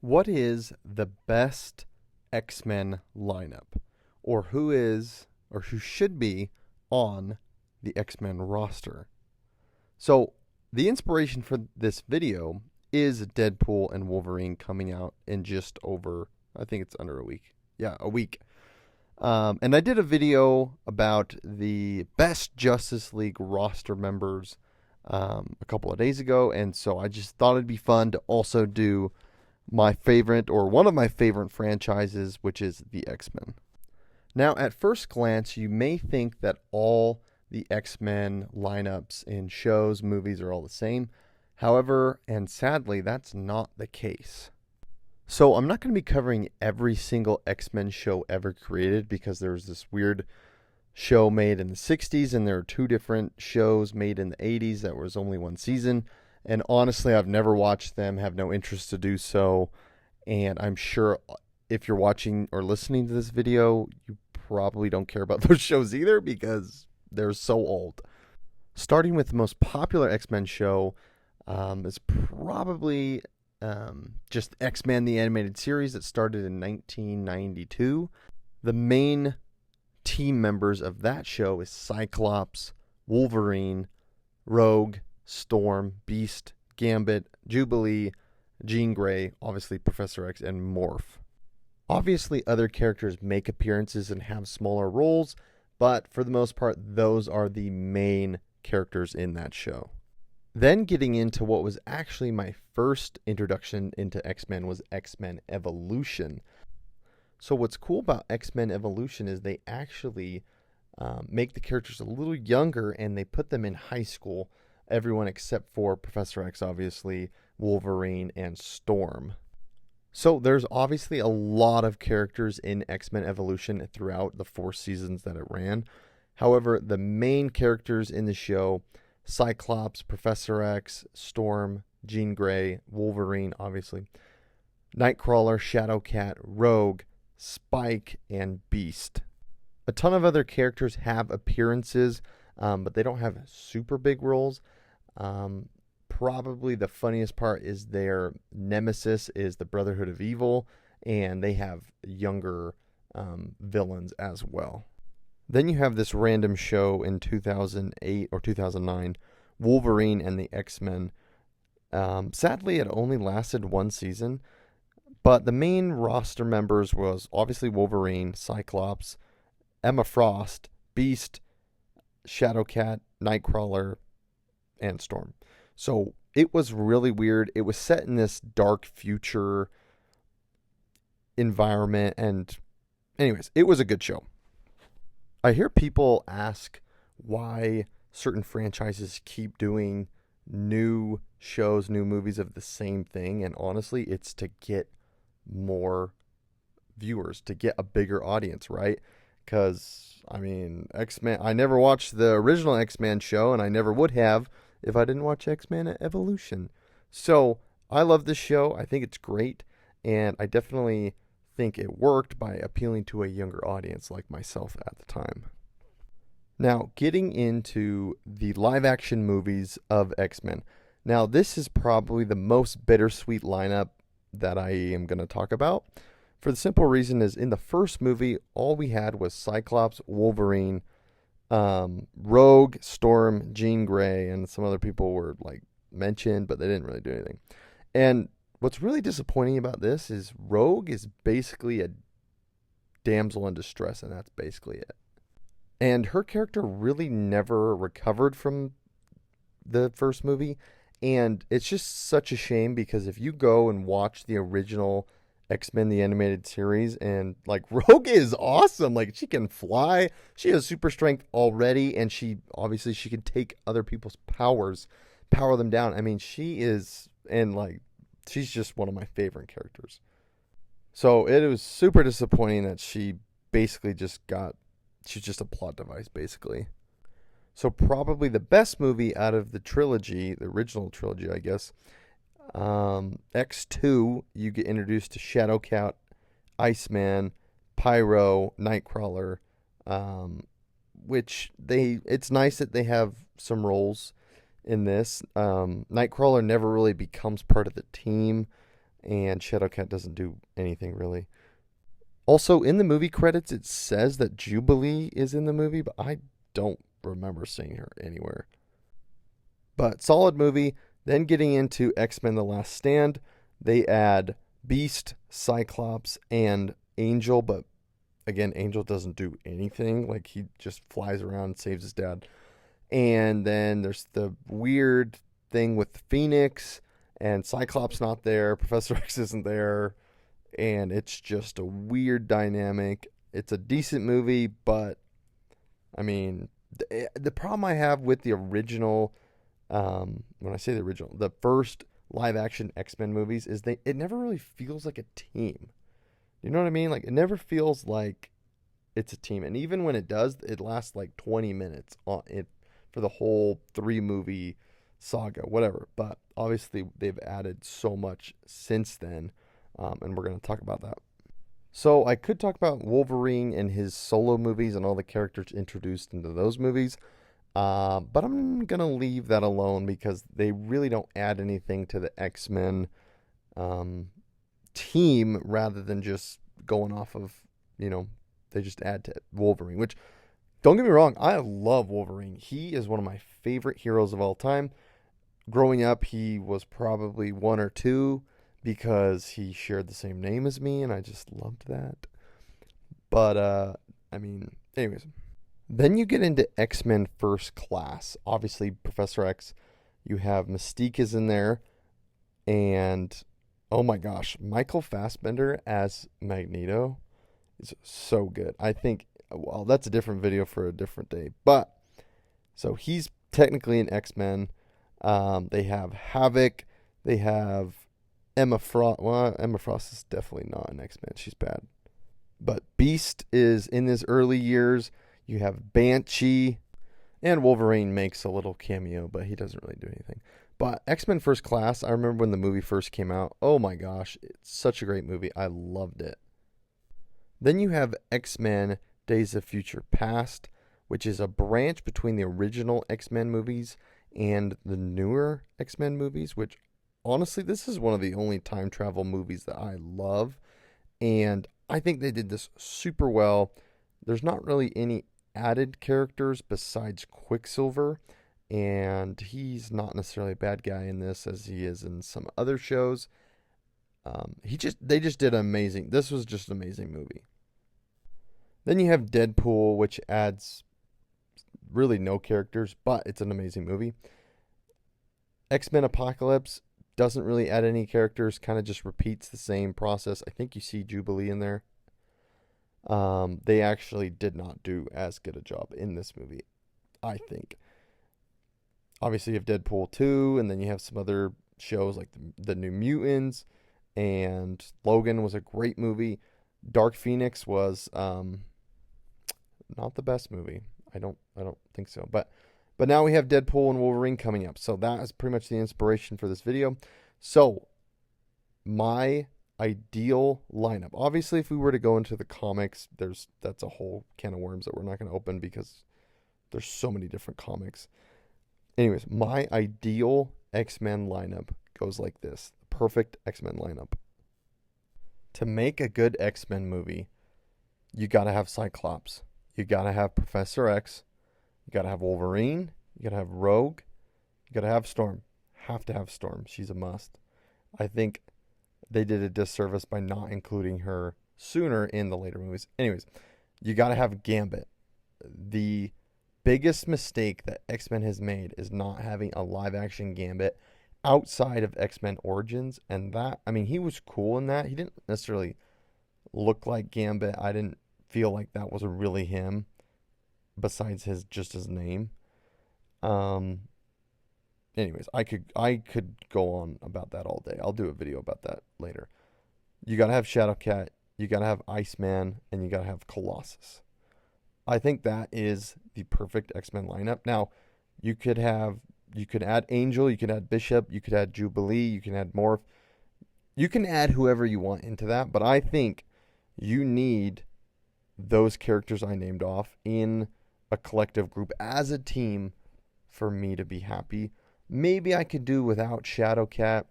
What is the best X-Men lineup? Or who should be on the X-Men roster? So, the inspiration for this video is Deadpool and Wolverine coming out in just over, I think it's under a week. Yeah, a week. And I did a video about the best Justice League roster members a couple of days ago. And so I just thought it'd be fun to also do my favorite or one of my favorite franchises, which is the X-Men. Now, at first glance, you may think that all the X-Men lineups in shows, movies are all the same. However, and sadly, that's not the case. So, I'm not going to be covering every single X-Men show ever created because there was this weird show made in the 60s and there are two different shows made in the 80s that was only one season. And honestly, I've never watched them, have no interest to do so. And I'm sure if you're watching or listening to this video, you probably don't care about those shows either because they're so old. Starting with the most popular X-Men show is probably just X-Men the Animated Series that started in 1992. The main team members of that show is Cyclops, Wolverine, Rogue, Storm, Beast, Gambit, Jubilee, Jean Grey, obviously Professor X, and Morph. Obviously, other characters make appearances and have smaller roles, but for the most part, those are the main characters in that show. Then getting into what was actually my first introduction into X-Men was X-Men Evolution. So what's cool about X-Men Evolution is they actually make the characters a little younger and they put them in high school. Everyone except for Professor X, obviously, Wolverine, and Storm. So there's obviously a lot of characters in X-Men Evolution throughout the 4 seasons that it ran. However, the main characters in the show, Cyclops, Professor X, Storm, Jean Grey, Wolverine, obviously, Nightcrawler, Shadowcat, Rogue, Spike, and Beast. A ton of other characters have appearances, but they don't have super big roles. Probably the funniest part is their nemesis is the Brotherhood of Evil, and they have younger villains as well. Then you have this random show in 2008 or 2009, Wolverine and the X-Men. Sadly, it only lasted one season, but the main roster members was obviously Wolverine, Cyclops, Emma Frost, Beast, Shadowcat, Nightcrawler, and Storm. So it was really weird. It was set in this dark future environment, and anyways, it was a good show. I hear people ask why certain franchises keep doing new shows, new movies of the same thing, and honestly, it's to get more viewers, to get a bigger audience, right? Because, I mean, X-Men, I never watched the original X-Men show, and I never would have if I didn't watch X-Men Evolution. So, I love this show. I think it's great, and I definitely think it worked by appealing to a younger audience like myself at the time. Now, getting into the live-action movies of X-Men. Now, this is probably the most bittersweet lineup that I am going to talk about. For the simple reason is in the first movie, all we had was Cyclops, Wolverine, Rogue, Storm, Jean Grey, and some other people were like mentioned, but they didn't really do anything. And what's really disappointing about this is Rogue is basically a damsel in distress, and that's basically it. And her character really never recovered from the first movie, and it's just such a shame because if you go and watch the original X-Men the Animated Series, and like Rogue is awesome. Like she can fly, she has super strength already, and she can take other people's powers, power them down. I mean, she is, and like she's just one of my favorite characters. So it was super disappointing that she basically she's just a plot device basically. So probably the best movie out of the trilogy, the original trilogy, I guess, X2, you get introduced to Shadowcat, Iceman, Pyro, Nightcrawler, which it's nice that they have some roles in this. Nightcrawler never really becomes part of the team, and Shadowcat doesn't do anything really. Also, in the movie credits, it says that Jubilee is in the movie, but I don't remember seeing her anywhere. But solid movie. Then getting into X-Men The Last Stand, they add Beast, Cyclops, and Angel, but again, Angel doesn't do anything. Like, he just flies around and saves his dad. And then there's the weird thing with Phoenix, and Cyclops not there, Professor X isn't there, and it's just a weird dynamic. It's a decent movie, but I mean, the problem I have with the original, when I say the original, the first live action X-Men movies is it never really feels like a team. You know what I mean? Like, it never feels like it's a team. And even when it does, it lasts like 20 minutes on it for the whole 3-movie saga, whatever. But obviously, they've added so much since then, and we're going to talk about that. So I could talk about Wolverine and his solo movies and all the characters introduced into those movies. But I'm going to leave that alone because they really don't add anything to the X-Men team rather than just going off of, they just add to Wolverine, which, don't get me wrong, I love Wolverine. He is one of my favorite heroes of all time. Growing up, he was probably 1 or 2 because he shared the same name as me, and I just loved that. But, anyways. Then you get into X-Men First Class. Obviously, Professor X, you have Mystique is in there, and oh my gosh, Michael Fassbender as Magneto is so good. I think, well, that's a different video for a different day. But, so he's technically an X-Men. They have Havoc. They have Emma Frost. Well, Emma Frost is definitely not an X-Men. She's bad. But Beast is in his early years. You have Banshee. And Wolverine makes a little cameo, but he doesn't really do anything. But X-Men First Class, I remember when the movie first came out. Oh my gosh, it's such a great movie. I loved it. Then you have X-Men Days of Future Past, which is a branch between the original X-Men movies and the newer X-Men movies, which honestly, this is one of the only time travel movies that I love. And I think they did this super well. There's not really any added characters besides Quicksilver, and he's not necessarily a bad guy in this as he is in some other shows. They just did amazing. This was just an amazing movie. Then you have Deadpool, which adds really no characters, but it's an amazing movie. X-Men Apocalypse doesn't really add any characters, kind of just repeats the same process. I think you see Jubilee in there. They actually did not do as good a job in this movie, I think. Obviously, you have Deadpool 2, and then you have some other shows like the New Mutants, and Logan was a great movie. Dark Phoenix was not the best movie. I don't think so. But now we have Deadpool and Wolverine coming up. So that is pretty much the inspiration for this video. So my ideal lineup. Obviously, if we were to go into the comics, that's a whole can of worms that we're not going to open because there's so many different comics. Anyways, my ideal X-Men lineup goes like this. The perfect X-Men lineup. To make a good X-Men movie, you got to have Cyclops. You got to have Professor X. You got to have Wolverine. You got to have Rogue. You got to have Storm. Have to have Storm. She's a must. I think they did a disservice by not including her sooner in the later movies. Anyways, you got to have Gambit. The biggest mistake that X-Men has made is not having a live-action Gambit outside of X-Men Origins. And that, I mean, he was cool in that. He didn't necessarily look like Gambit. I didn't feel like that was really him, besides his name. Anyways, I could go on about that all day. I'll do a video about that later. You gotta have Shadowcat, you gotta have Iceman, and you gotta have Colossus. I think that is the perfect X-Men lineup. Now, you could add Angel, you could add Bishop, you could add Jubilee, you can add Morph. You can add whoever you want into that, but I think you need those characters I named off in a collective group as a team for me to be happy. Maybe I could do without Shadowcat,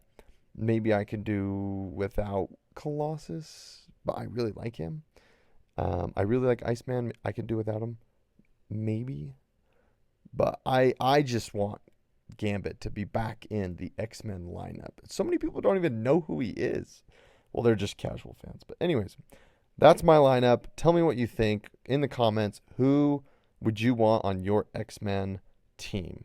Maybe I could do without Colossus, but I really like him. I really like Iceman. I could do without him, maybe. But I just want Gambit to be back in the X-Men lineup. So many people don't even know who he is. Well, they're just casual fans. But anyways, that's my lineup. Tell me what you think in the comments. Who would you want on your X-Men team?